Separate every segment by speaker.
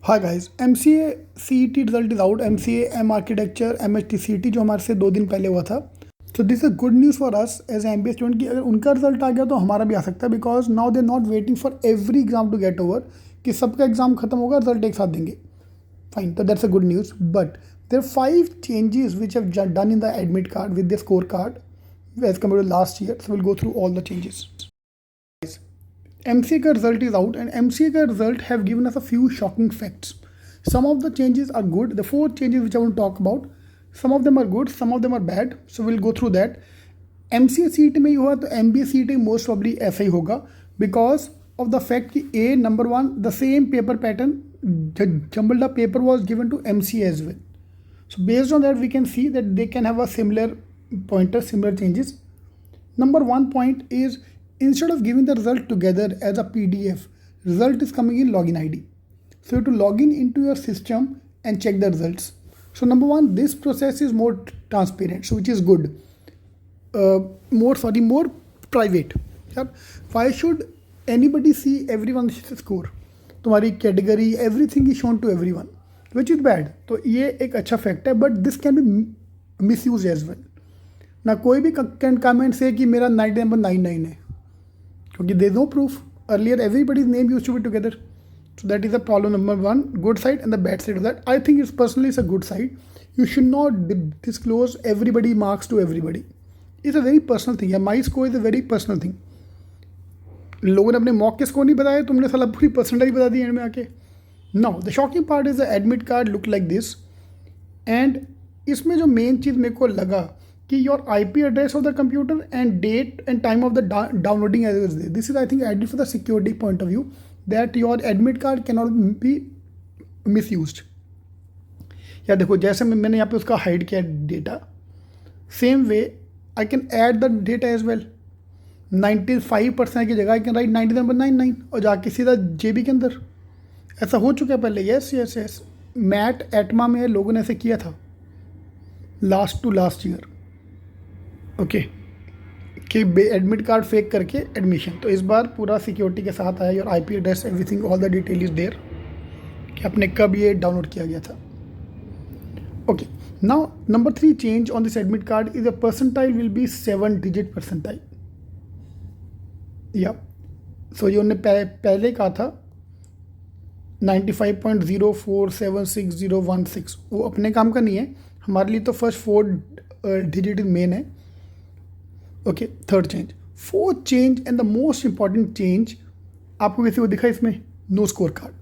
Speaker 1: हाँ guys, MCA CET result is out. MCA M architecture MHT CET जो हमारे से 2 दिन पहले हुआ था। तो this is good news for us as MBA student कि अगर उनका रिजल्ट आ गया तो हमारा भी आ सकता है, because now they not waiting for every exam to get over कि सबका एग्जाम खत्म होगा रिजल्ट एक साथ देंगे। फाइन, तो that's a good news. But there 5 changes which have done in the admit card with the scorecard as compared to last year. So we'll go through all the changes. MCA का result is out and MCA का result have given us a few shocking facts. Some of the changes are good. The 4 changes which I want to talk about, some of them are good, some of them are bad. So we'll go through that. MCA seat में ही हुआ तो MBA seat most probably ऐसा ही होगा because of the fact कि A number 1 the same paper pattern jumbled up paper was given to MCA as well. So based on that we can see that they can have a similar pointer, similar changes. Number 1 point is instead of giving the result together as a PDF, result is coming in login ID. So you have to log in into your system and check the results. So number 1, this process is more transparent, so which is good. More private. Why should anybody see everyone's score? तुम्हारी category everything is shown to everyone, which is bad. तो ये एक अच्छा fact है, but this can be misuse as well. ना कोई भी can comment से कि मेरा 99.99 है, क्योंकि they no proof. Earlier everybody's name use to be together. So that is the problem number 1, good side and the bad side of that. I think it's personally it's a good side. You should not disclose everybody marks to everybody. It's a very personal thing. Yeah, my score is a very personal thing. लोगों ने अपने mock के score नहीं बताया, तुमने साला पूरी percentage बता दी एंड में आके. Now the shocking part is the admit card look like this. And इसमें जो मेन चीज़ मेरे को लगा कि your IP address of the computer and date and time of the downloading as this is I think added for the security point of view that your admit card cannot be misused. या देखो जैसे मैंने यहाँ पे उसका hide किया data, same way I can add the data as well. 95% की जगह आई कैन राइट 99.99 और जाके सीधा JB के अंदर. ऐसा हो चुका है पहले. यस मैट एटमा में लोगों ने ऐसे किया था लास्ट ईयर. ओके कि एडमिट कार्ड फेक करके एडमिशन. तो इस बार पूरा सिक्योरिटी के साथ आया. Your IP address everything all the detail is there कि आपने कब ये डाउनलोड किया गया था. Okay, now number 3 change on this admit card is a percentile will be 7 digit percentile. या सो ये उन्होंने पहले कहा था 95.04766016. वो अपने काम का नहीं है, हमारे लिए तो फर्स्ट 4 डिजिट मेन है. Okay, third change. Fourth change and the most important change आपको किसी को दिखा इसमें, no score card.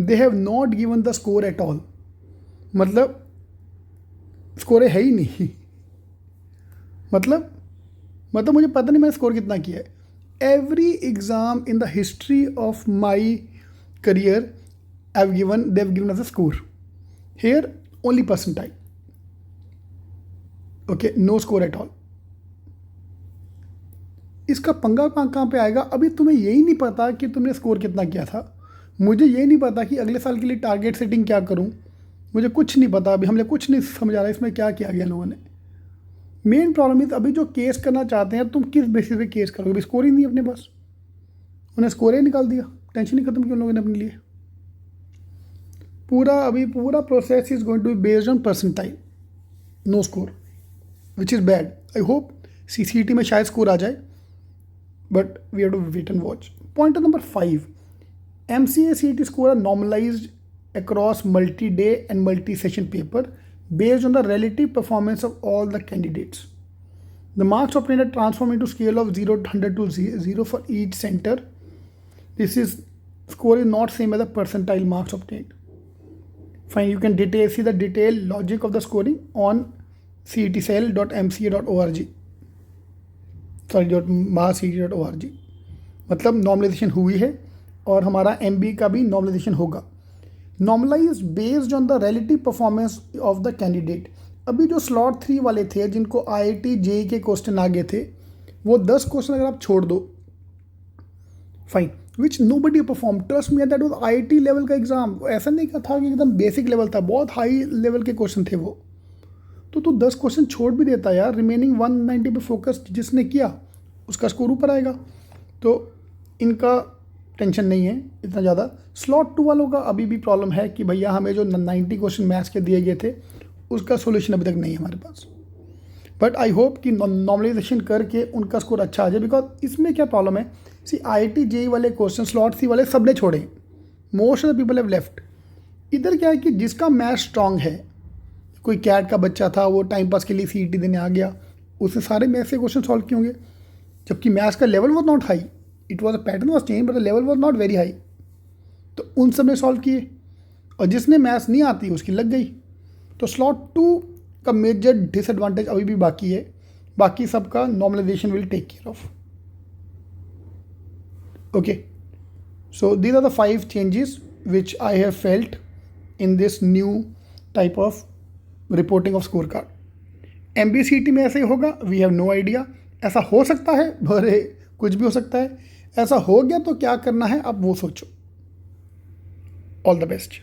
Speaker 1: They have not given the score at all. मतलब स्कोर है ही नहीं. मतलब मुझे पता नहीं मैंने स्कोर कितना किया है. Every exam in the history of my career they have given us a score. Here only percentile. Okay, no score at all. इसका पंगा कहाँ पे आएगा? अभी तुम्हें यही नहीं पता कि तुमने स्कोर कितना किया था. मुझे ये नहीं पता कि अगले साल के लिए टारगेट सेटिंग क्या करूं. मुझे कुछ नहीं पता. अभी हमने कुछ नहीं समझ आ रहा इसमें क्या किया गया लोगों ने. मेन प्रॉब्लम इज अभी जो केस करना चाहते हैं तुम किस बेसिस पे केस करोगे? अभी स्कोर ही नहीं अपने पास. उन्हें स्कोर ही निकाल दिया, टेंशन ही खत्म की उन लोगों ने अपने लिए. पूरा process is going to be based on percentile, no score, which is bad. I hope CCT में शायद स्कोर आ जाए, but we have to wait and watch. Point number 5, MCA CET score are normalized across multi-day and multi-session paper based on the relative performance of all the candidates. The marks obtained are transformed into scale of 0 to 100 to 0 for each center. This is score is not same as the percentile marks obtained. Fine, you can see the detailed logic of the scoring on cetcell.mca.org. .mahacet.org. मतलब normalisation हुई है और हमारा MBA का भी normalisation होगा. Normalise based on the relative performance of the candidate. अभी जो स्लॉट 3 वाले थे जिनको IIT JEE के क्वेश्चन आ गए थे, वो 10 क्वेश्चन अगर आप छोड़ दो, fine, which nobody perform. Trust me, that was IIT level का एग्जाम. ऐसा नहीं था कि एकदम बेसिक लेवल था, बहुत हाई लेवल के क्वेश्चन थे वो. तो तू 10 क्वेश्चन छोड़ भी देता यार. रिमेनिंग 190 पे फोकस जिसने किया उसका स्कोर ऊपर आएगा. तो इनका टेंशन नहीं है इतना ज़्यादा। स्लॉट 2 वालों का अभी भी प्रॉब्लम है कि भैया हमें जो 90 क्वेश्चन मैथ्स के दिए गए थे उसका सोल्यूशन अभी तक नहीं है हमारे पास। बट आई होप कि नॉर्मलाइजेशन करके उनका स्कोर अच्छा आ जाए, बिकॉज इसमें क्या प्रॉब्लम है, सी IIT JEE वाले क्वेश्चन स्लॉट 3 वाले सबने छोड़े, most of the people have left. इधर क्या है कि जिसका मैथ स्ट्रांग है, कोई कैट का बच्चा था वो टाइम पास के लिए CET देने आ गया, उसने सारे मैथ से क्वेश्चन सॉल्व किए होंगे, जबकि मैथ्स का level was not high, it was a pattern was change but the level was not very high, तो उन सब ने सॉल्व किए, और जिसने मैथ्स नहीं आती उसकी लग गई। तो स्लॉट 2 का मेजर डिसएडवांटेज अभी भी बाकी है, बाकी सबका normalisation will take care of. Okay, so these are the 5 changes which I have felt in this new type of reporting of score card. MBCT में ऐसे ही होगा, वी हैव नो आइडिया। ऐसा हो सकता है, भरे कुछ भी हो सकता है। ऐसा हो गया तो क्या करना है अब वो सोचो। All the best.